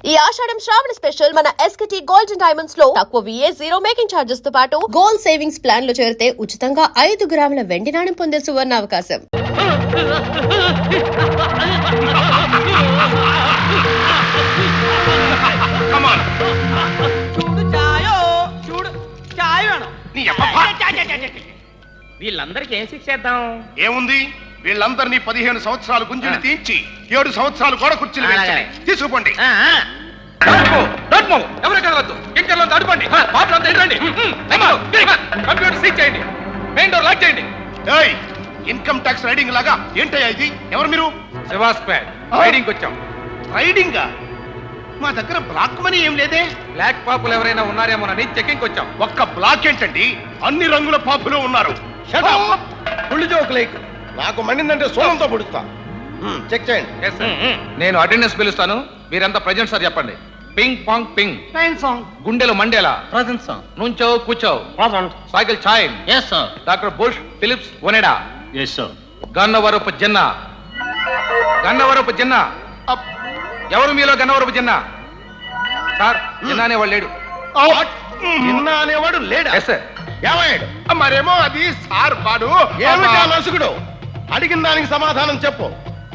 ఈ ఆషాఢం శ్రావణ స్పెషల్ మన SKT gold and diamonds లో తక్కువ VA జీరో మేకింగ్ చార్జెస్ తో పాటు గోల్డ్ సేవింగ్స్ ప్లాన్ లో చేరితే ఉచితంగా 5 గ్రాముల వెండి నాణెం పొందే సువర్ణ అవకాశం. వీళ్ళందరికీ ఏం శిక్ష చేద్దాం? ఏముంది, వీళ్ళందరినీ 15 సంవత్సరాలు గుంజుని తీర్చి 7 సంవత్సరాలు గోడ కుర్చీలు వేయించాలి. తీసుకుపోండి. ఎవరు కదలద్దు, ఇంకర్లో అడుపండి, కంప్యూటర్ సీజ్ చేయండి, మెయిన్ డోర్ లాక్ చేయండి. ఇన్కమ్ ట్యాక్స్ రైడింగ్ లాగా ఏంటయ్యా ఇది? ఎవరు మీరు? శివాస్ ప్యాడ్ రైడింగ్ వచ్చాం. రైడింగా? మా దగ్గర బ్లాక్ మనీ ఏం లేదే. బ్లాక్ పాపులు ఎవరైనా ఉన్నారేమోనని చెకింగ్ వచ్చాం. ఒక్క బ్లాక్ ఏంటండి, అన్ని రంగుల పాపులు ఉన్నారు. పుల్లి జోకులేకు, నాకు మండిందంటే సోలంతో పుడుస్తా. చెక్ చేయండి. నేను అటెండెన్స్ పిలుస్తాను, మీరంతా ప్రెజెంట్ సార్ చెప్పండి. పింగ్ పాంగ్ పింగ్, గుండెలు మండేలా, నుంచో కూర్చో, cycle chain, doctor Bush Philips Onida, Gannavarapu Jinna. Gannavarapu Jinna ఎవరు మీలో? గన్నవరపు జిన్నా సార్, జిన్నా అనేవాడు లేడు. జిన్నా అనేవాడు లేడా? ఏమయ్యాడు? మరేమో అది సార్ వాడు ఏమిటా నసుగుడు? అడిగిన దానికి సమాధానం చెప్పు.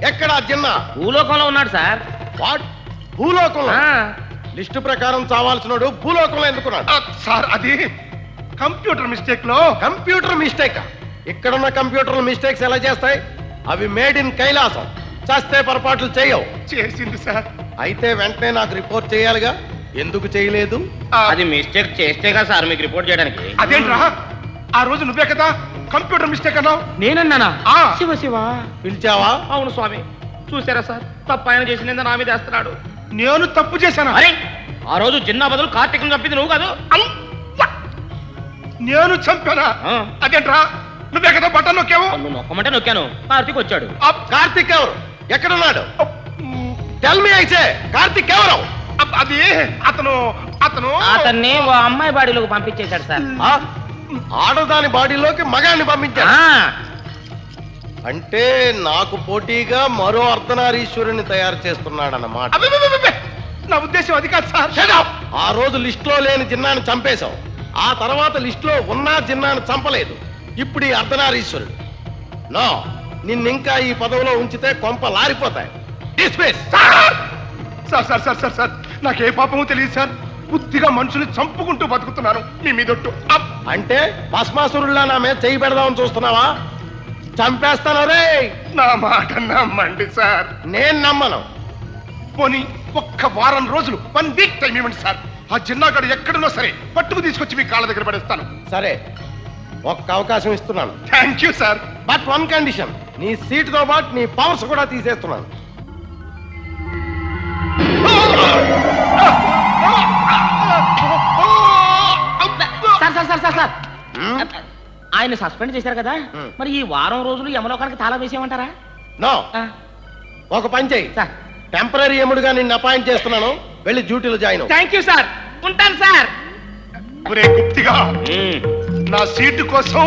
ఎక్కడా జిన్నా? భూలోకంలో ఉన్నాడు సార్. వాట్? భూలోకంలో? లిస్టు ప్రకారం చావాల్సినోడు భూలోకంలో ఎందుకున్నాడు? సార్ అది కంప్యూటర్ మిస్టేక్ లో. Computer mistake? ఇక్కడున్న కంప్యూటర్ మిస్టేక్స్ ఎలా చేస్తాయి? అవి మేడ్ ఇన్ కైలాసం, చేస్తే పొరపాట్లు చేయవు. చేసింది సార్. అయితే వెంటనే నాకు రిపోర్ట్ చేయాలిగా, ఎందుకు చేయలేదు? అది మిస్టేక్ చేస్తేగా సార్ మీకు రిపోర్ట్ చేయడానికి. అదేంట్రా, ఆ రోజు నువ్వే కదా కంప్యూటర్ మిస్టేక్ అన్నావు. నేనన్నానా? శివ శివ పిలిచావా? అవును స్వామి. చూసారా సార్, తప్పు ఆయన చేసిన నా మీద వేస్తున్నాడు. నేను తప్పు చేశాను. అరే, ఆ రోజు జిన్నా బదులు కార్తీకం చంపింది నువ్వు కాదు. నేను చంపానా? అదేంట్రా, నువ్వే కదా బటన్ నొక్కావు. నువ్వు నొక్కమంటే నొక్కాను, కార్తీక్ వచ్చాడు. కార్తీక్ ఎవరు? ఎక్కడున్నాడు? Tell me. అయితే కార్తీక్ ఎవరు? అది అతను అతను అతన్ని ఓ అమ్మాయి బాడీలోకి పంపించేశాడు సార్. ఆడదాని బాడీలోకి మగాన్ని పంపించాడు అంటే నాకు పోటీగా మరో అర్ధనారీశ్వరుని తయారు చేస్తున్నాడన్నమాట. నా ఉద్దేశం అది కాదు సార్. ఆ రోజు లిస్ట్ లో లేని జిన్నాను చంపేశావు, ఆ తర్వాత లిస్ట్ లో ఉన్న జిన్నాను చంపలేదు. ఇప్పుడు ఈ అర్ధనారీశ్వరుడు. నో, నిన్నింకా ఈ పదవిలో ఉంచితే కొంప లారిపోతాయి. Sir sir sir sir sir, నాకే పాపమో తెలియదు సార్. బుద్ధిగా మనుషులు చంపుకుంటూ బతుకుతున్నాను మీ మీదొట్టు. అంటే భస్మాసురుల్లా నా మీద చేయి పెడదామని చూస్తున్నావా? చంపేస్తాను రే. నా మాట నమ్మండి సార్. నేను నమ్మను. పోనీ ఒక్క వారం రోజులు, 1 వీక్ టైం ఇవ్వండి సార్. ఆ చిన్నగాడు ఎక్కడున్నా సరే పట్టుకు తీసుకొచ్చి మీ కాళ్ళ దగ్గర పడేస్తాను. సరే, ఒక్క అవకాశం ఇస్తున్నాను. Thank you sir. But 1 condition, నీ సీటుతో పాటు నీ పవర్స్ కూడా తీసేస్తున్నాను. Sir sir sir sir sir, ఆయన సస్పెండ్ చేశారు కదా, మరి ఈ వారం రోజులు యమలోకానికి తాళం వేసేయమంటారా? నో, ఒక పని చెయ్యి. టెంపరీ ఎముడుగా నిన్ను అపాయింట్ చేస్తున్నాను, వెళ్ళి డ్యూటీలో జాయిన్. థ్యాంక్ యూ సార్, ఉంటాను సార్. ఒరే గుప్తిగా, నా సీటు కోసం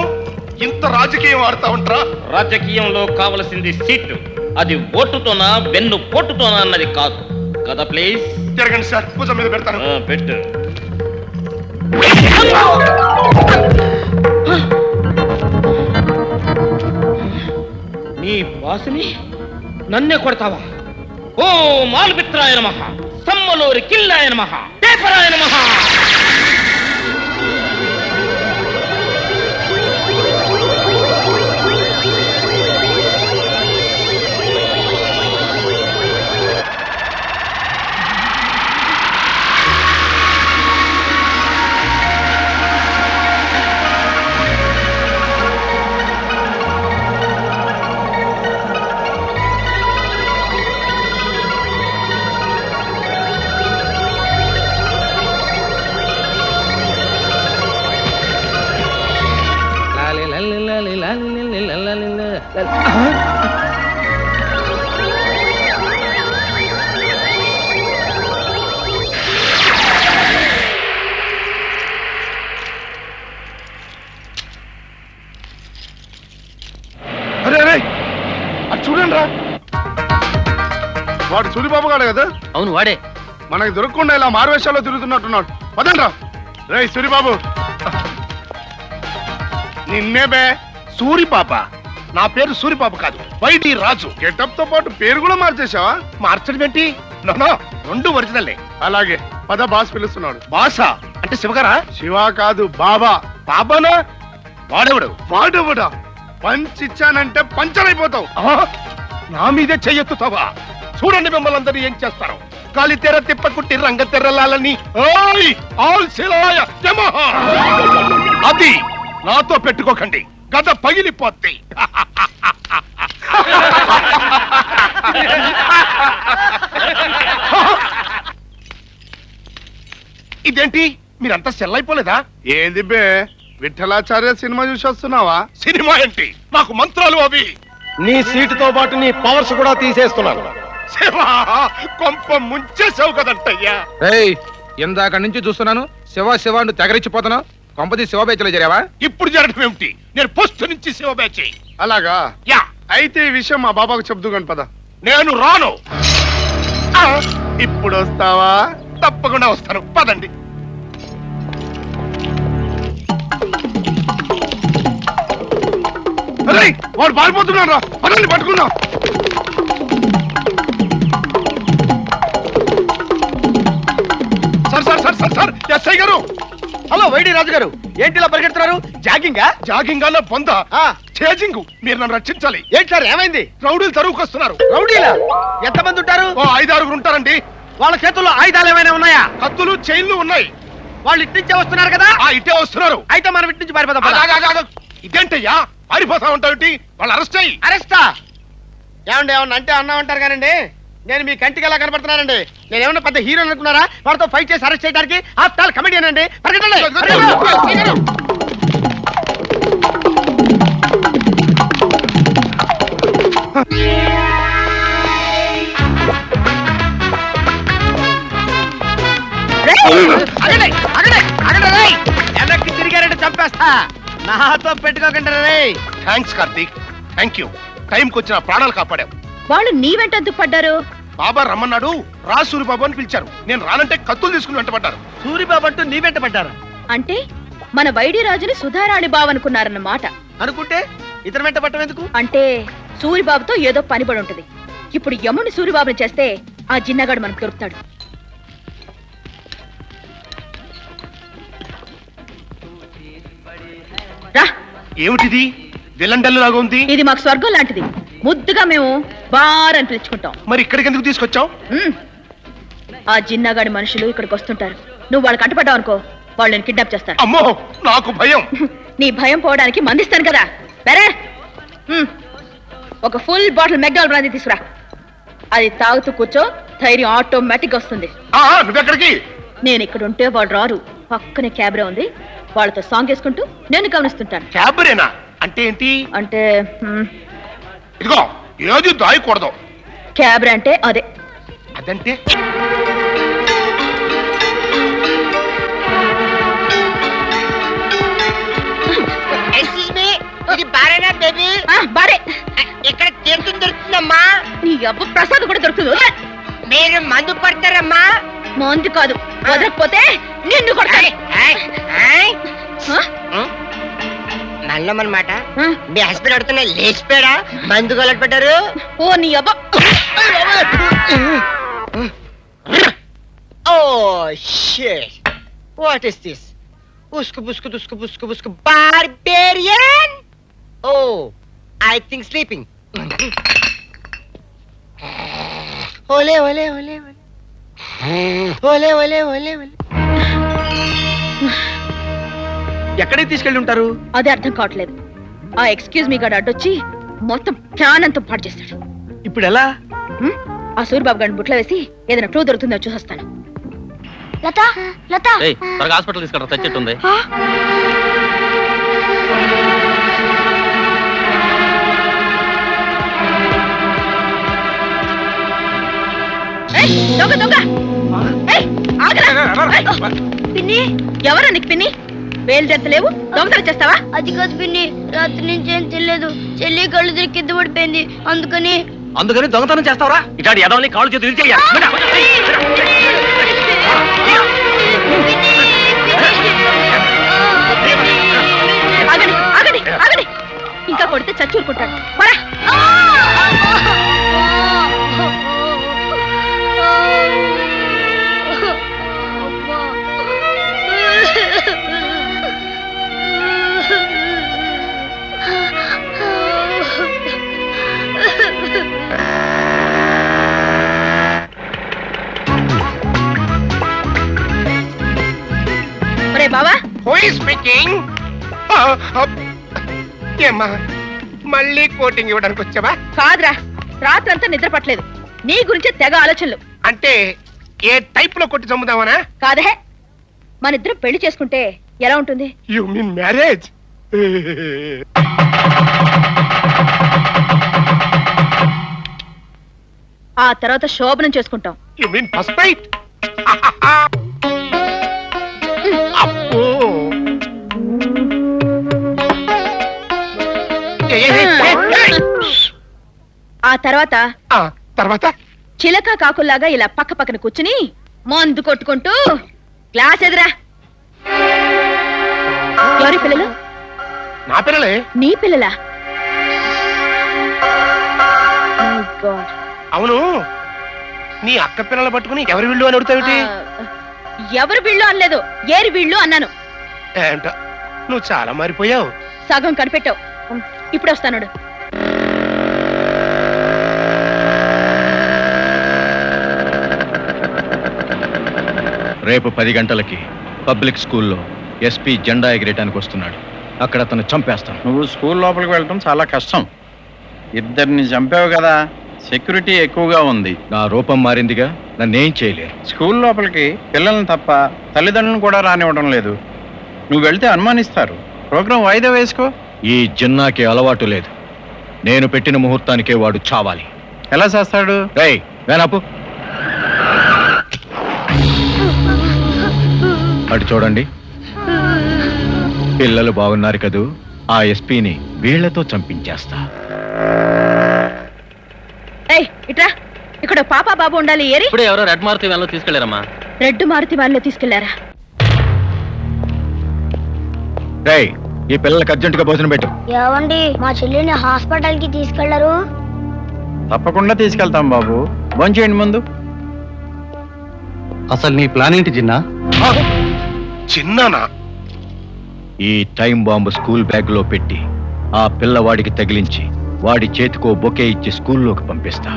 ఇంత రాజకీయం ఆడుతా ఉంటారా? రాజకీయంలో కావలసింది సీటు, అది ఓటుతోనా వెన్ను పోటుతోనా అన్నది కాదు కదా. ప్లీజ్ జరగండి సార్, భుజం మీద పెడతాను. పెట్టు. నీ బాసుని నన్నే కొడతావా? ఓ మాల్పిత్రాయ నమః, సమ్మలూరి కిల్లాయ నమః, పేపరాయ నమః. అరే అరే, అది చూడండి రా. వాడు సూరిబాబు గాడే కదా? అవును వాడే. మనకి దొరకకుండా ఇలా మారువేషాల్లో తిరుగుతున్నట్టున్నాడు. పదండ్రా. రేయ్ సూరిబాబు, నిన్నే బే. సూరిపాప? నా పేరు సూరిపాప కాదు, వైడి రాజు. గెటప్ తో పాటు పేరు కూడా మార్చేసావా? మార్చడం ఏంటి? నో, రెండు ఒరిజినల్లే. అలాగే పద, బాస్ పిలుస్తున్నాడు. బాసా అంటే శివగారా? శివ కాదు, బాబా. బాబానా? వాడెవడు? వాడెవడా? పంచిచ్చానంటే పంచర్ అయిపోతావు. నా మీదే చెయ్యెత్తుతావా? చూడండి మిమ్మల్ని అందరూ ఏం చేస్తారు. కాలి తెర తిప్పకుట్టి రంగ తెరలాలని. అది నాతో పెట్టుకోకండి, గద పగిలిపోద్ది. ఇదేంటి, మీరంతా సెల్ అయిపోలేదా? ఏంది బే, విఠలాచార్య సినిమా చూసి వస్తున్నావా? సినిమా ఏంటి, నాకు మంత్రాలు అవి. నీ సీటుతో పాటు నీ పవర్స్ కూడా తీసేస్తున్నాను. శివా, కొంప ముంచేసావు కదంటయ్యా. ఏయ్, ఇందాక నుంచి చూస్తున్నాను శివ శివ అంటూ తెగరిచ్చిపోతున్నావు. కొంపది శివ బేచలో చేరావా? ఇప్పుడు జరగడం ఏమిటి? నేను పోస్ట్ నుంచి శివ బ్యాచ్. అలాగా? యా. అయితే ఈ విషయం మా బాబాకు చెప్దు కాని పద. నేను రాను. ఇప్పుడు వస్తావా? తప్పకుండా వస్తాను, పదండి. అరే, వాడు పారిపోతున్నాడు రా, పదండి పట్టుకుందాం. Sir sir sir sir sir, SI గారు. హలో వైడి రాజు గారు, ఏంటి ఇలా పరిగెడుతున్నారు? జాగింగా? జాగింగ్ అన్న పొంద చేజింగ్. మీరు నన్ను రక్షించాలి. ఏంటి సార్, ఏమైంది? రౌడీలు తరువుకొస్తున్నారు. రౌడీలా? ఎంతమంది ఉంటారు? ఓ 5-6 ఉంటారండి. వాళ్ళ చేతుల్లో ఆయుధాలు ఏమైనా ఉన్నాయా? కత్తులు, చైన్లు ఉన్నాయి. వాళ్ళు ఇటు నుంచే వస్తున్నారు కదా? ఇటే వస్తున్నారు. అయితే మనం ఇటు నుంచి పారిపోదాం. ఇదేంటయ్యా, పారిపోతా ఉంటావు? వాళ్ళు అరెస్ట్ అయ్యి. అరెస్టా? ఏమండి, ఏమన్నా అంటే అన్నా ఉంటారు కానండి. నేను మీ కంటికి ఎలా కనపడుతున్నానండి? నేను ఏమన్నా పెద్ద హీరో అనుకున్నారా? వాడితో ఫైట్ చేసి అరెస్ట్ చేయడానికి? ఆఫ్టర్ ఆల్ కమెడియన్ అండి. పరిగెట్టండి. వెనక్కి తిరిగారంటే చంపేస్తా. నాతో పెట్టుకోకండి రే. Thanks Karthik, thank you. టైంకి వచ్చిన ప్రాణాలు కాపాడావు. వాళ్ళు నీ వెంట ఎందుకు పడ్డారు? బాబా రమ్మన్నాడు, రా సూరిబాబు అని పిలిచారు. నేను రానంటే కత్తులు తీసుకుని వెంటబడ్డారు. సూరిబాబు అంటూ నీ వెంట పడ్డారు అంటే మన వైడి రాజుని సుధారాణి బావనుకున్నారన్నమాట. అనుకుంటే ఇతర వెంట పట్టం ఎందుకు? అంటే సూరిబాబుతో ఏదో పనిపడి ఉంటది. ఇప్పుడు యముని సూరిబాబుని చేస్తే ఆ జిన్నగాడు మనకు దొరుకుతాడు. రా, ఏమిటిది? విలండల్లు లాగా ఉంది. ఇది మాకు స్వర్గం లాంటిది. ముద్దుగా మేము బార్ అని పిలుచుకుంటాం. మరి ఇక్కడికి ఎందుకు తీసుకొచ్చావు? ఆ జిన్నగాడి మనుషులు ఇక్కడికి వస్తుంటారు. నువ్వు వాళ్ళకి అడ్డుపడ్డావు అనుకో, వాళ్ళని కిడ్నాప్ చేస్తారు. అమ్మో, నాకు భయం. నీ భయం పోవడానికి మందిస్తాను కదా. బరే, ఒక ఫుల్ బాటిల్ మెక్డాల్ బ్రాందీ తీసుకురా. అది తాగుతూ కూర్చో, ధైర్యం ఆటోమేటిక్ వస్తుంది. నువ్వెక్కడికి? నేను ఇక్కడ ఉంటే వాళ్ళు రారు. పక్కనే క్యాబ్రే ఉంది, వాళ్ళతో సాంగ్ వేసుకుంటూ నేను గమనిస్తుంటాను. క్యాబరేనా అంటే ఏంటి? అంటే ఇదిగో, ఏది దాయకూడదు. క్యాబ్రే అంటే అదే. అదంటే బారే. ఇక్కడ తీర్థం దొరుకుతుందమ్మా. నీ అబ్బ ప్రసాద్ కూడా దొరుకుతుంది. మీరు మందు పడతారమ్మా. మందు కాదు, వదలకపోతే నిన్ను కొడతాను. నల్లమన్నమాట. మీ హస్బెండ్ అడుగుతున్నా లేచిపోయాడా? మందు గొలట్ పెట్టారు. ఓ నీ అబ్బ. Oh shit, what is this? ఉస్కు బుస్కు దుస్కు బుస్కు బుస్కు barbarian. Oh, I think sleeping. ఓలే ఓలే ఓలే ఓలే ఓలే ఓలే ఓలే. ఎక్కడికి తీసుకెళ్ళి ఉంటారు? అదే అర్థం కావట్లేదు. ఆ ఎక్స్క్యూజ్ మీ గాడు అడ్డొచ్చి మొత్తం ప్రాణంతో పాటు చేస్తాడు. ఇప్పుడు ఎలా? ఆ సూరిబాబు గారిని బుట్లో వేసి ఏదైనా క్లూ దొరుకుతుందో చూసొస్తాను. లత, లత, త్వరగా హాస్పిటల్ తీసుకుంటా, చచ్చెట్టుంది. దొంగ దొంగ, పిన్ని, ఎవరా నీకు పిన్ని? బయలుదేరతలేవు, దొంగతనం చేస్తావా? అది కాదు పిన్ని, రాత్రి నుంచి ఏం తెలియదు. చెల్లి కళ్ళు తిరిగి కింద పడిపోయింది, అందుకని అందుకని దొంగతనం చేస్తావరా? ఇటాడి ఎదవల్ని కాళ్ళు చేతులు ఇరిచేయ్యా. ఆగండి ఆగండి ఆగండి, ఇంకా కొడితే చచ్చి ఊరుకుంటాడు. పోరా. ఒరే బావా, స్పీకింగ్. ఏమ్మా మళ్ళీ కోటింగ్ ఇవ్వడానికి వచ్చావా? కాదురా, రాత్రంతా నిద్ర పట్టలేదు. నీ గురించే తెగ ఆలోచనలు. అంటే ఏ టైప్ లో కొట్టి చంపుదామనా? కాదే, మన ఇద్దరం పెళ్లి చేసుకుంటే ఎలా ఉంటుంది? You mean marriage? ఆ తర్వాత శోభనం చేసుకుంటాం. You mean first night? అబ్బో ఆ తర్వాత తర్వాత చిలక కాకుల్లాగా ఇలా పక్క పక్కన కూర్చుని మందు కొట్టుకుంటూ గ్లాస్ ఎదురా. ఎవరి పిల్లలు? నా పిల్లలే. నీ పిల్లలా? My God. అవును, నీ అక్క పిల్లలు పట్టుకుని ఎవరి వీళ్ళు అని అడుగుతావిటి? ఎవరు వీళ్ళు అనలేదు, ఏరి వీళ్ళు అన్నాను. ఏంట నువ్వు చాలా మారిపోయావు. సగం కనిపెట్టావు. ఇప్పుడు వస్తాను. రేపు 10 గంటలకి పబ్లిక్ స్కూల్లో ఎస్పీ జెండా ఎగిరేయడానికి వస్తున్నాడు. అక్కడ అతను చంపేస్తాను. నువ్వు స్కూల్ లోపలికి వెళ్ళటం చాలా కష్టం. ఇద్దరిని చంపావు కదా, సెక్యూరిటీ ఎక్కువగా ఉంది. నా రూపం మారిందిగా, నన్నేం చేయలేరు. స్కూల్ లోపలికి పిల్లల్ని తప్ప తల్లిదండ్రులను కూడా రానివ్వడం లేదు. నువ్వు వెళ్తే అనుమానిస్తారు. ప్రోగ్రాం వాయిదా వేసుకో. ఈ జిన్నాకి అలవాటు లేదు. నేను పెట్టిన ముహూర్తానికే వాడు చావాలి. ఎలా చేస్తాడు? రేయ్ వేనాపు, అటు చూడండి. పిల్లలు బాగున్నారు కదూ, ఆ ఎస్పీని వీళ్లతో చంపించేస్తా. ఏయ్ ఇట్రా, ఇక్కడ పాపా బాబు ఉండాలి. ఏరి ఇప్పుడు ఎవరో రెడ్ మారుతి వ్యాన్లో తీసుకెళ్లారమ్మా. రెడ్ మారుతి వ్యాన్లో తీసుకెళ్లారా? రేయ్, ఈ పిల్లలకి అర్జెంటుగా భోజనం పెట్టు. ఏవండి, మా చెల్లిని హాస్పిటల్ కి తీసుకెళ్లరు? తప్పకుండా తీసుకెళ్తాం బాబు. భోంచేయండి ముందు. అసలు నీ ప్లాన్ ఏంటి జిన్నా? చిన్నానా? ఈ టైం బాంబు స్కూల్ బ్యాగ్ లో పెట్టి ఆ పిల్లవాడికి తగిలించి వాడి చేతికో బొకే ఇచ్చి స్కూల్లోకి పంపిస్తా.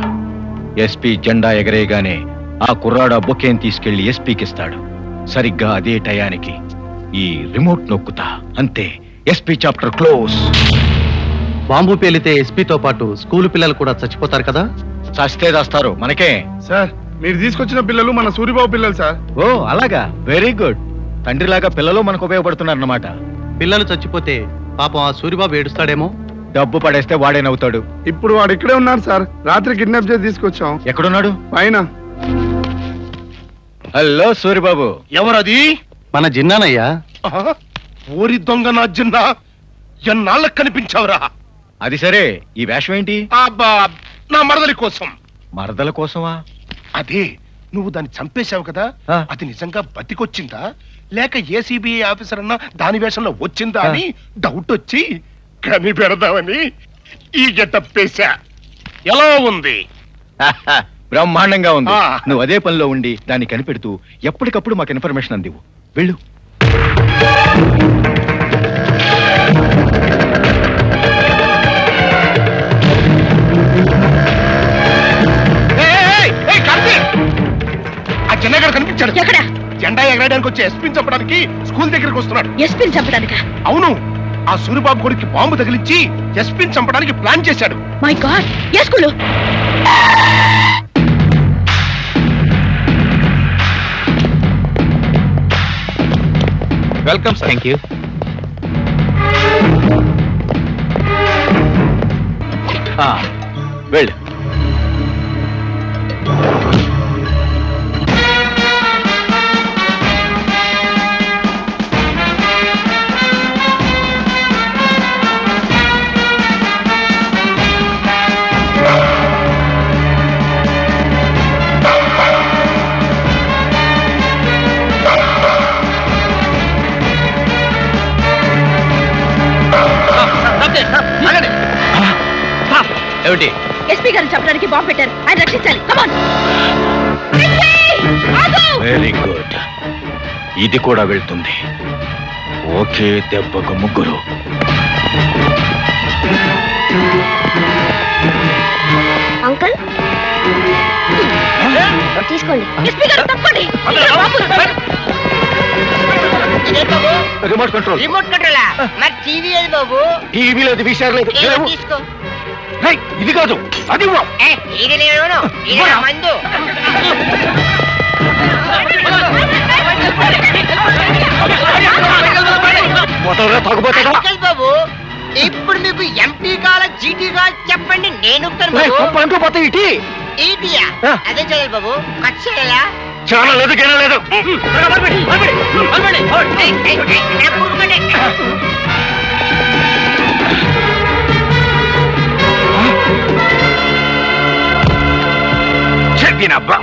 ఎస్పీ జెండా ఎగరేయగానే ఆ కుర్రాడు ఆ బొకేని తీసుకెళ్లి ఎస్పీకి ఇస్తాడు. సరిగ్గా అదే టయానికి ఈ రిమోట్ నొక్కుతా. అంతే, ఎస్పీ చాప్టర్ క్లోజ్. బాంబు పేలితే ఎస్పీతో పాటు స్కూల్ పిల్లలు కూడా చచ్చిపోతారు కదా? చస్తే దాస్తారు, మనకే. సార్, మీరు తీసుకొచ్చిన పిల్లలు మన సూరిబాబు పిల్లలు సార్. ఓ అలాగా, వెరీ గుడ్. తండ్రిలాగా పిల్లలు మనకు ఉపయోగపడుతున్నారన్నమాట. పిల్లలు చచ్చిపోతే పాపం ఆ సూరిబాబు ఏడుస్తాడేమో. డబ్బు పడేస్తే వాడే నవ్వుతాడు. ఇప్పుడు వాడు ఇక్కడే ఉన్నారు సార్. రాత్రి కిడ్నాప్ చేసి తీసుకొచ్చాం. ఎక్కడున్నాడు? పైన. హలో సూరిబాబు. ఎవరది? మన జిన్నానయ్యా. ఊరి దొంగ నా జిన్నా, ఎన్నాళ్ళకు కనిపించావురా? అది సరే, ఈ వేషం ఏంటి? అబ్బా, నా మరదలి కోసం. మరదల కోసమా? అదే, నువ్వు దాన్ని చంపేశావు కదా, ఆ. అది నిజంగా బతికొచ్చిందా లేక ఏసీబీఐ ఆఫీసర్ అన్న దాని వేషంలో వచ్చిందా అని డౌట్ వచ్చి కనిపెడదామని ఈ గెటప్ వేశా. ఎలా ఉంది? బ్రహ్మాండంగా ఉంది. ఆ. నువ్వు అదే పనిలో ఉండి దాన్ని కనిపెడుతూ ఎప్పటికప్పుడు మాకు ఇన్ఫర్మేషన్ అందివు. వెళ్ళు. ఆ చిన్నగాడు కనిపించాడు. ఎక్కడ? జెండా ఎగరడానికి వచ్చి ఎస్పీని చంపడానికి స్కూల్ దగ్గరికి వస్తున్నాడు. ఎస్పీని చంపడానికా? అవును, ఆ సూరిబాబు కొడుక్కి బాంబు తగిలించి ఎస్పీని చంపడానికి ప్లాన్ చేశాడు. మై గాడ్, ఏ school? Welcome sir. Thank you. వెళ్ళు. ఏమిటి? ఎస్పీ గారిని చంపడానికి బాంబు పెట్టారు, ఆయన రక్షించాలి. కమాన్. Very good. ఇది కూడా వెళ్తుంది. ఒకే దెబ్బకు ముగ్గురు. అంకుల్ తీసుకోండి. ఎస్పీ గారు తప్పండి. Remote control. రిమోట్ కంట్రోలా? మరి టీవీ ఏది బాబు? టీవీ లేదు, విషయాలు లేదు. ఏదో తీసుకో. ఇది కాదు, అది ఇవ్వు. ఇది నేను ఇది నా మందు. మొదలుగా తాగుపోతాడా? అంకుల్ బాబు, ఇప్పుడు మీకు ఎంపీ కావాలా జీటీ కావాలా చెప్పండి, నేను చెప్తాను బాబు. అంటూ పోతే ఇటీ ఈటీయా? అదే చేయాలి బాబు, కట్ చేయాలా? చాలా లేదు, గేనా లేదు. చెప్పినబ్బా.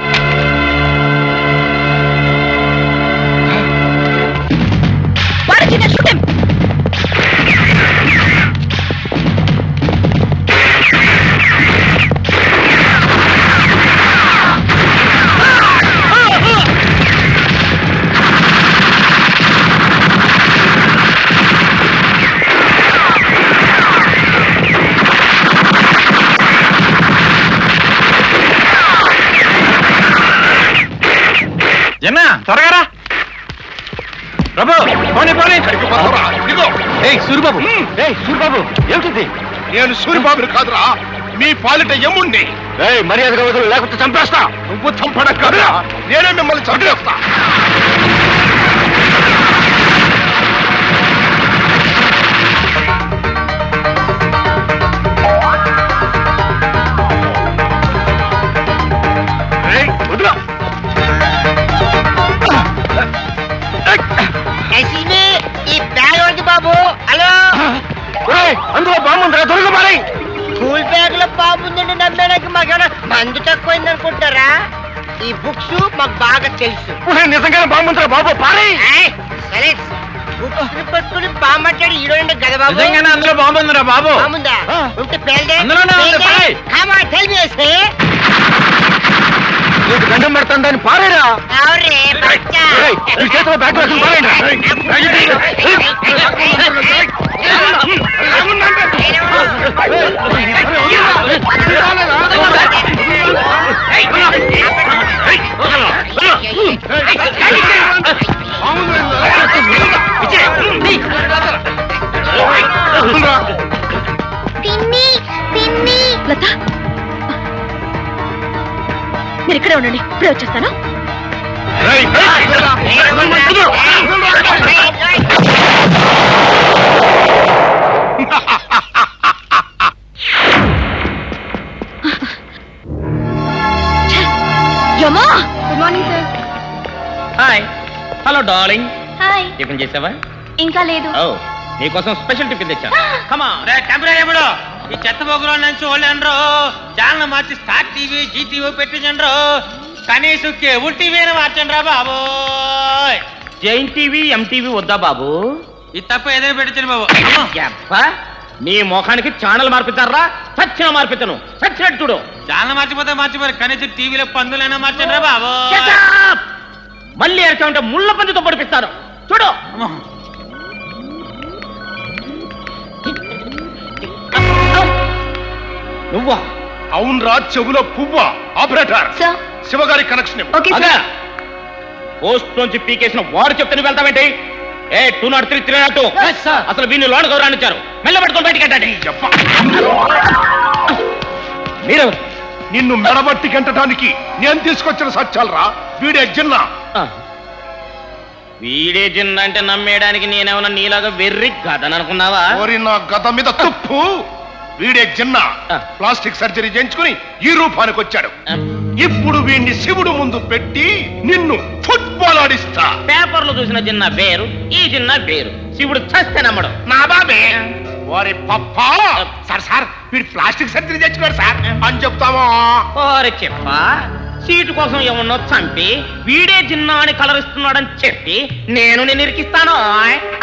జన్నా త్వరగా రా. ప్రభు పోనీ పోనీ. సూరిబాబు, సూరిబాబు ఏమిటి? నేను సూరిబాబుని కాదురా, మీ పాలిట యముణ్ణి. మర్యాదగా వదులు, లేకపోతే చంపేస్తా. నువ్వు చంపడం కాదురా, నేనే మిమ్మల్ని చంపేస్తా. వదిలా. ఈ బ్యాగ్ ఉంది బాబు. హలో, అందులో బాగుందిరా, దొరక మారి. స్కూల్ బ్యాగ్ లో బాబు ఉందండి, నమ్మేడానికి మాకేమైనా మందు తక్కువైంది అనుకుంటారా? ఈ బుక్స్ మాకు బాగా తెలుసు. నిజంగానే బాగుందిరా బాబు, పారి. సరే, బుక్స్ పట్టుకుని బామ్మట్టాడు హీరోయిన్ కదా బాబు. నిజంగానే అందులో బాగుందిరా బాబు. బాగుందా? ఉంటే పేల్దే. అందులోనే ఉంది, పాయ్. నీకు దండం పెడతాను, పారేరా. ఈ చేతిలో బ్యాగ్ వేసుకుని పారేయండి. పిన్ని పిన్ని. లత, మీరు ఇక్కడే ఉండండి, ఇప్పుడే వచ్చేస్తాను. Yama, good morning sir. Hi. Hello darling. Hi. Tiffin చేసావా? ఇంకా లేదు. ఓ, నీకోసం స్పెషల్ టిఫిన్ తెచ్చా. కమా. ఈ చెత్త బొగ్గులో నుంచి వాళ్ళండ్రు ఛానల్ మార్చి స్టార్ టీవీ జీటీవీ పెట్టించండ్రు, కనీసం కేబుల్ టీవీ మార్చండి రా బాబు. జైన్ టీవీ ఎంటీవీ వద్దా బాబు? ఇది తప్ప ఏదైనా పెట్టించండి బాబు. యబ్బా, నీ ముఖానికి ఛానల్ మార్పిస్తారా? చచ్చిన మార్పితను, చచ్చినట్టు చూడు. ఛానల్ మార్చిపోతే మార్చిపోరు, కనీసం టీవీలో పందులైనా మార్చండి రా బాబు. Shut up! మళ్ళీ అరిచామంటే ముళ్ళ పందితో పడిపిస్తాను, చూడు. నువ్వా? అవునరా, చెవులో పువ్వా? Operator, sir. శివగారి కనెక్షన్ ఇవ్వు. ఓకే అదే సార్. పోస్ట్ నుంచి పీకేసిన వాడు చెప్తే నువ్వు వెళ్తావేంటి? 203 302. అసలు వీళ్ళు లోన్ గౌరవాన్నిచ్చారు. మెల్ల పెట్టుకొని బయటికి వెళ్ళండి. మీరు నిన్ను మెడబట్టి గంటడానికి నేను తీసుకొచ్చిన సత్యాలరా. వీడే జిన్నా. వీడే జిన్న అంటే నమ్మేయడానికి నేనేమన్నా నీలాగా వెర్రి కథని అనుకున్నావా? ఓరి నా గద మీద తుప్పు. వీడే జిన్నా ప్లాస్టిక్ సర్జరీ చేయించుకుని ఈ రూపానికి వచ్చాడు. ఇప్పుడు వీడిని శివుడు ముందు పెట్టి నిన్ను ఫుట్బాల్ ఆడిస్తా. పేపర్లో చూసిన జిన్న వేరు, ఈ జిన్న వేరు. శివుడు చస్తే నమ్మడం. నా బాబే. ఓరి పప్పా, సార్ వీడు ప్లాస్టిక్ సర్జరీ చేయించుకున్నాడు సార్ అని చెప్తామా? ఓరే చెప్ప, సీటు కోసం ఏమన్నా చంపి వీడే జిన్నా అని కలరిస్తున్నాడని చెప్పి నేను నిన్ను ఇరికిస్తాను.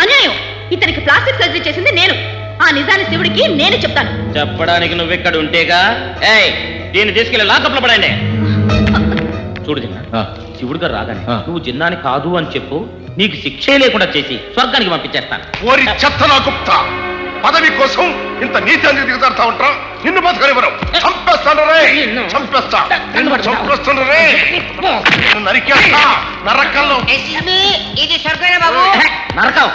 అన్యాయం. ఇతనికి ప్లాస్టిక్ సర్జరీ చేసింది నేను. ఆ నిజాన్ని శివుడికి నేను చెప్తాను. చెప్పడానికి నువ్వెక్కడ ఉంటేగా. ఏయ్, దీన్ని తీసుకెళ్లి లాకప్లో పడండి. చూడు జిన్నా, శివుడు గారు రాగానే నువ్వు జిన్నాని కాదు అని చెప్పు, నీకు శిక్షే లేకుండా చేసి స్వర్గానికి పంపించేస్తాను. ఓరి చెత్తనా గుప్త, పదవి కోసం ఇంత నీచానికి దిగజారుతా ఉంటా. నిన్ను బతకనివ్వరు. చంపేస్తాను రే, చంపేస్తా, చంపేస్తాను రే, నరికేస్తా నరకంలో. ఇది స్వర్గమే బాబు. నరకం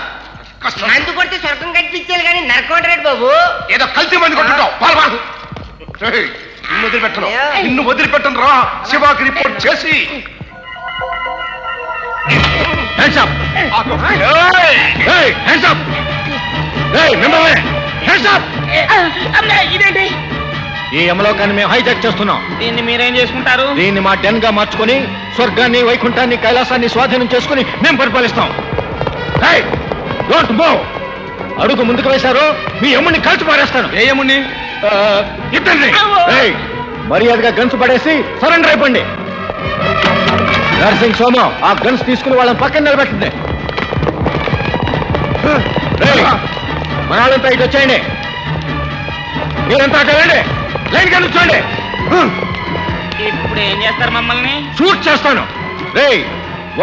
మందు కొడితే స్వర్గం కనిపించాలి కానీ నరకోటరేడు బాబు. ఏదో కల్తీ మంది కొట్టుకుంటావు. నిన్ను వదిలిపెట్టను, నిన్ను వదిలిపెట్టను రా. శివాకి రిపోర్ట్ చేసి ఇదేంటి? ఈ యమలోకాన్ని మేము హైజాక్ చేస్తున్నాం. దీన్ని మీరేం చేసుకుంటారు? దీన్ని మా డెన్ గా మార్చుకొని స్వర్గాన్ని, వైకుంఠాన్ని, కైలాసాన్ని స్వాధీనం చేసుకుని మేము పరిపాలిస్తాం. Don't move. అడుగు ముందుకు వేశారు మీ యముడిని కలిసి పారేస్తాను. ఏ యముణ్ణి? ఇద్దరిని. మర్యాదగా గన్స్ పడేసి సరెండర్ అయిపోండి. నర్సింగ్ సోమ ఆ గన్స్ తీసుకుని వాళ్ళని పక్కన నిలబెట్టండి. మన వాళ్ళంతా ఇటు వచ్చేయండి. మీరంతా అటు వెళ్ళండి. లైన్ గా కూర్చోండి. ఇప్పుడు ఏం చేస్తారు మమ్మల్ని? షూట్ చేస్తాను.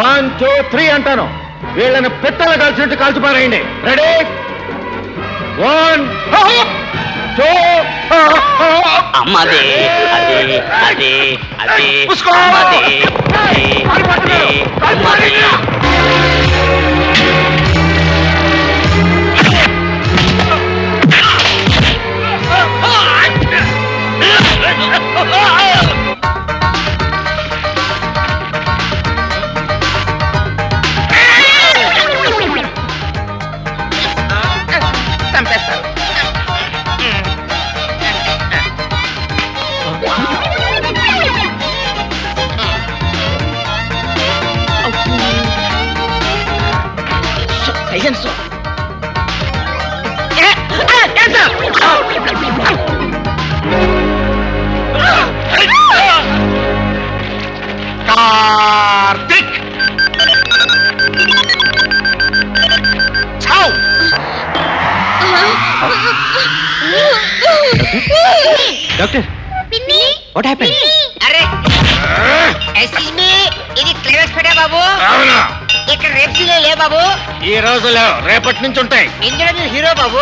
1 2 3 అంటాను. వీళ్ళని పెట్టలు కాల్చినట్టు కాల్చి పారేయండి. రెడీ? 1 2. అమ్మదే అదే అదే అదే చంపేస్తారు. కార్తిక్ డాక్టర్, పిన్ని వాట్ హ్యాపెండ్? అరే ఎక్స్క్యూజ్ మీ, ఇది క్లినిక్ పెట్టా బాబు. అవునా? ఇక్కడ రేపు లే బాబు. ఈ రోజులో రేపటి నుంచి ఉంటాయి. ఇందులో మీరు హీరో బాబు.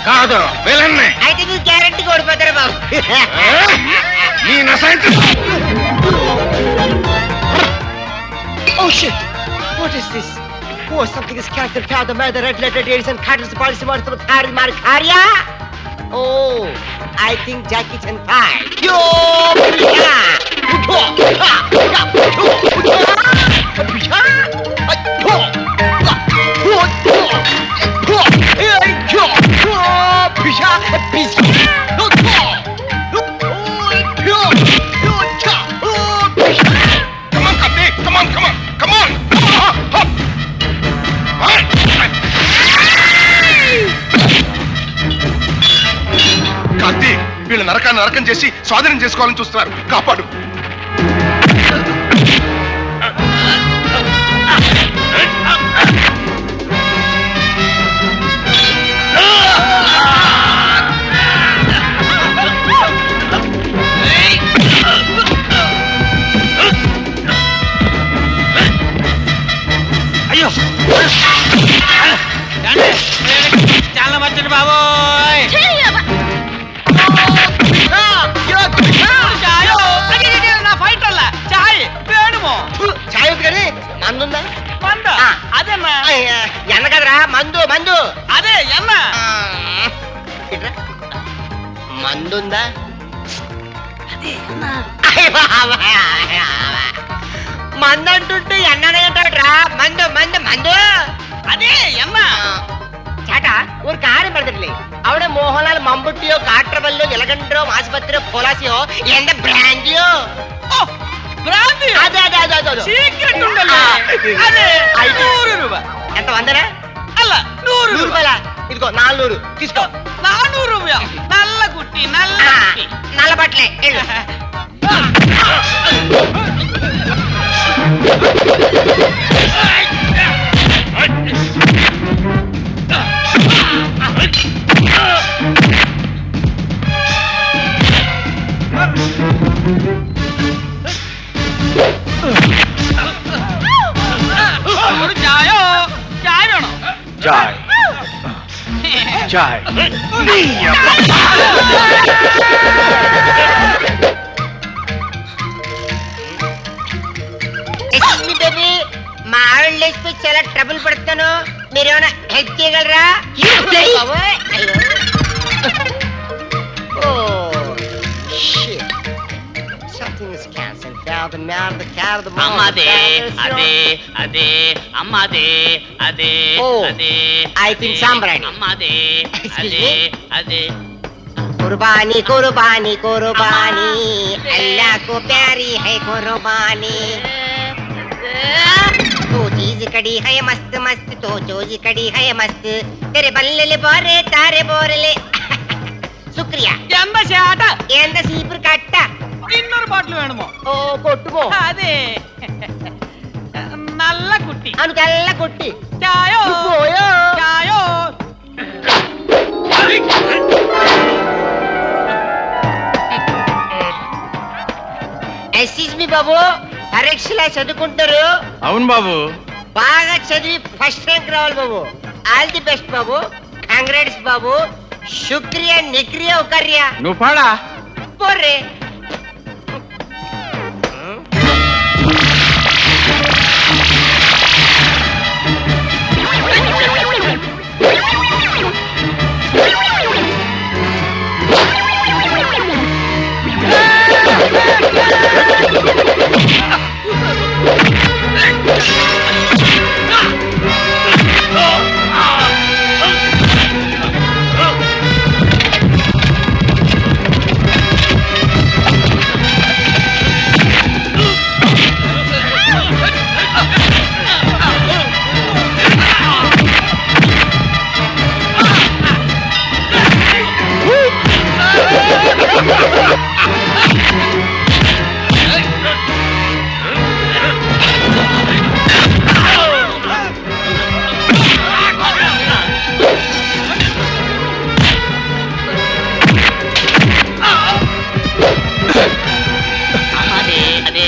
కాదు, విలన్ని. అయితే మీరు గ్యారంటీ ఓడిపోతారు బాబు. నీ నసైంటిస్ట్. Oh shit! What is this? Oh, something is cancelled. Father, mother, red letter, dates and cutters, policy, what the car is Markaria? Oh, I think Jackie Chan fired. Yo! Come on, Kartik. Come on, come on, come on. Hop. Karthik, వీళ్ళు నరకాన్ని నరకం చేసి స్వాధీనం చేసుకోవాలని చూస్తున్నారు. కాపాడు. అయ్యో, చాలా మంచిది బాబు. నా ఫైట్ వల్ల చాయ్ వేణుమో. చాయ్ ఉంది కానీ మందుందా? మంద అదేనా? ఎన్న కదరా, మందు మందు. అదే ఎన్న. ఇట్రా, మందుందా? మందు అంటుంటే ఎన్ననేటరా? మందు మందు మందు. అదే ఎన్న. ചേട്ടാ ഒരു കാര്യം പറഞ്ഞിട്ടില്ലേ, അവിടെ മോഹൻലാൽ മമ്മൂട്ടിയോ കാട്രവല്ലോ ഇലകണ്ടോ ആശുപത്രിയോ പൊലാസിയോ എന്റെ ബ്രാൻഡിയോ? ఓ, బ్రాంతి. అదే అదే అదే అదే సీక్రెట్ ఉండాలి. అదే 100 రూపాయలు. ఎంత వందనా? అల్ల 100 100 రూపాయల. ఇదిగో 400 తీసుకో. 400 రూపాయలు. నల్ల గుట్టి నల్ల గుట్టి. నల్ల బట్టలే వెళ్ళు. చాయ్ చాయ్ బేబీ మా ఆవిడ లేచిపోయి చాలా ట్రబుల్ పడుతాను మీరేమైనా హెల్ప్ చేయగలరా బాబోయ్, అయ్యో. Oh, shit. Something is cancelled. Now the man, the cat, the mom, అమ్మదే the cat, అదే అదే అమ్మదే అదే Oh, అదే I think సాంబ్రాణి. అమ్మదే Excuse అదే me? అదే कुर्बानी कुर्बानी कुर्बानी अल्लाह को प्यारी है कुर्बानी तो चीज कड़ी है मस्त मस्त तो चोज कड़ी है मस्त तेरे बल्ले बोरे तारे बोरले शुक्रिया ఎంత శాట ఏంద సీపురు కట్ట ఇన్నొరు బాటిల్ వేణుమో ఓ కొట్టుకో అదే నల్ల కుట్టి అను తెల్ల కొట్టి చాయో పోయో చాయో ఎస్ఎస్ మీ బాబు పరీక్షలా చదువుకుంటారు అవును బాబు. బాగా చదివి ఫస్ట్ ర్యాంక్ రావాలి బాబు ఆల్ ది బెస్ట్ బాబు కాంగ్రాట్స్ బాబు శుక్రియా నిక్రియా ఉకర్యా నువ్వు పాడా. పోర్రే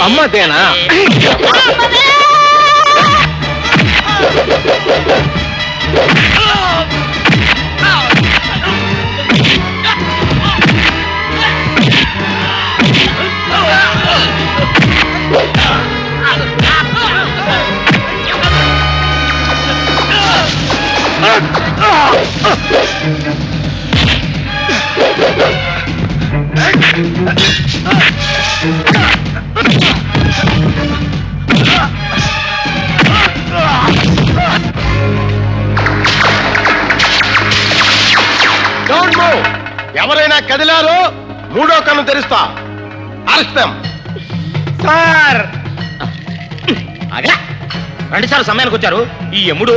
అమ్మదేనా? Don't move. ఎవరైనా కదిలారో మూడో కన్ను తెరుస్తా. Arrest them. సార్ రండి సార్, సమయానికి వచ్చారు. ఈ యముడు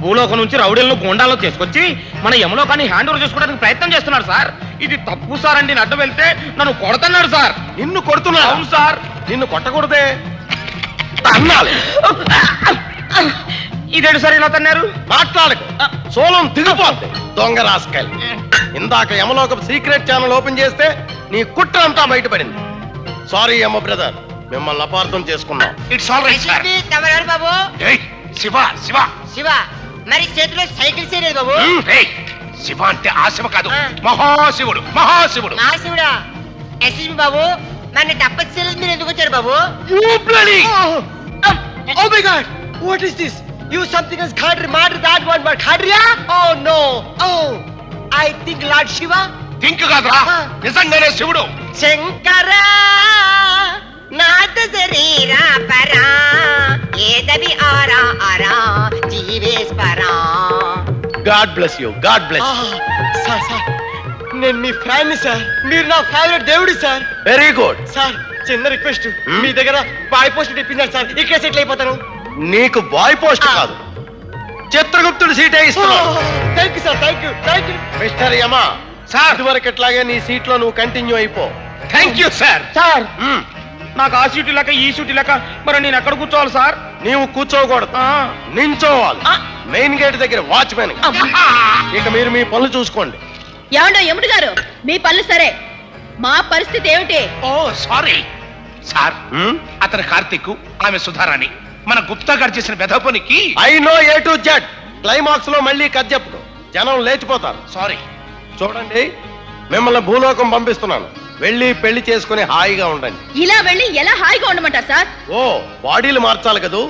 భూలోకం నుంచి రౌడీలను గోండాలను తీసుకొచ్చి మన యమలోకాన్ని హ్యాండ్ ఓవర్ చేసుకోవడానికి ప్రయత్నం చేస్తున్నాడు సార్. ఇది తప్పు సార్ అండి. అడ్డం వెళ్తే నన్ను కొడుతున్నాడు సార్. నిన్ను కొడుతున్నా? అవును సార్. నిన్ను కొట్టకూడదే, అన్నాలి. ఇదేడు సార్ ఇలా తన్నారు. మాట్లాడకు, సోలం దిగిపోద్ది. దొంగ రాస్కల్. ఇందాక యమలోక సీక్రెట్ ఛానల్ ఓపెన్ చేస్తే నీ కుట్ర అంతా బయటపడింది. సారీ యమ బ్రదర్, మిమ్మల్ని అపార్థం చేసుకున్నాం. It's all right sir. తమరారు బాబు ఏయ్ శివ శివ శివ మరి చేతిలో సైకిల్ సేరేది బాబు ఏయ్, శివ అంటే ఆ శివ కాదు, ఆ. మహాశివుడు మహాశివుడు. మా శివుడా ఎస్ఎస్బి బాబు మన తప్పదు మీరు ఎందుకు వచ్చారు బాబు You bloody! Oh my God! What is this? You something has Khadri murdered that one, but Khadriya? Oh no! Oh, I think Lord Shiva. Think కాదురా, నిజంగానే శివుడు. Shankara, నాద శరీరా పరా, ఏదవి ఆరా ఆరా, జీవేశ్వరా. God bless you, god bless. Sir sir నేను మీ ఫ్యాన్ సార్, మీరు నా ఫేవరెట్ దేవుడు సార్. Very good. సార్ చిన్న రిక్వెస్ట్, మీ దగ్గర బాయ్ పోస్ట్ తెప్పించారు సార్, ఇక్కడ సెటిల్ అయిపోతాను. నీకు బాయ్ పోస్ట్ కాదు, చిత్రగుప్తుడు సీటే ఇస్తున్నాడు. Thank you sir, thank you, thank you. Mister Yama, sir ఇదివరకు ఎట్లాగే నీ సీట్ లో నువ్వు కంటిన్యూ అయిపో. Thank you sir. సార్ మ్మ్. నాకు ఆ సీటు లేక ఈ సీటు లేక మరి నేను ఎక్కడ కూర్చోవాలి సార్? నీవు కూర్చోకూడదు, నించోవాలి. మెయిన్ గేట్ దగ్గర వాచ్మెన్. ఇక మీరు మీ పనులు చూసుకోండి. ఏమండో యముడు గారు, మీ పనులు సరే, మా పరిస్థితి ఏమిటి? ఓ సారీ సార్. మ్మ్? అతను కార్తీక్, ఆమె సుధారాణి. మన గుప్తా గారు చేసిన వెధ పనికి I know A to Z. Climax లో మళ్ళీ కథ చెప్పు, జనం లేచిపోతారు. సారీ. చూడండి, మిమ్మల్ని భూలోకం పంపిస్తున్నాను. వెళ్ళి పెళ్లి చేసుకుని హాయిగా ఉండండి. ఇలా వెళ్ళి ఎలా హాయిగా ఉండమంటారు సార్? ఓ బాడీలు మార్చాలి కదూ.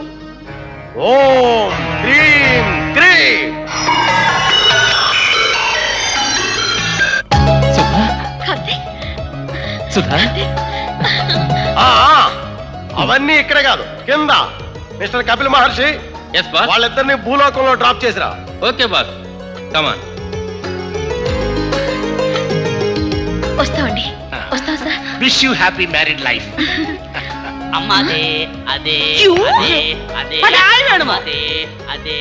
ఓం హ్రీం క్రీం. ఆ, ఆ, అవన్నీ ఇక్కడే కాదు, కింద. Mister Kapil Maharshi, yes boss. వాళ్ళిద్దరిని భూలోకంలో డ్రాప్ చేసిరా. Okay boss, come on. వస్తామండి. వస్తాం sir. Wish you happy married life. అమ్మాదే అదే You? అదే అదే మరి ఆయన మేడమా? అదే అదే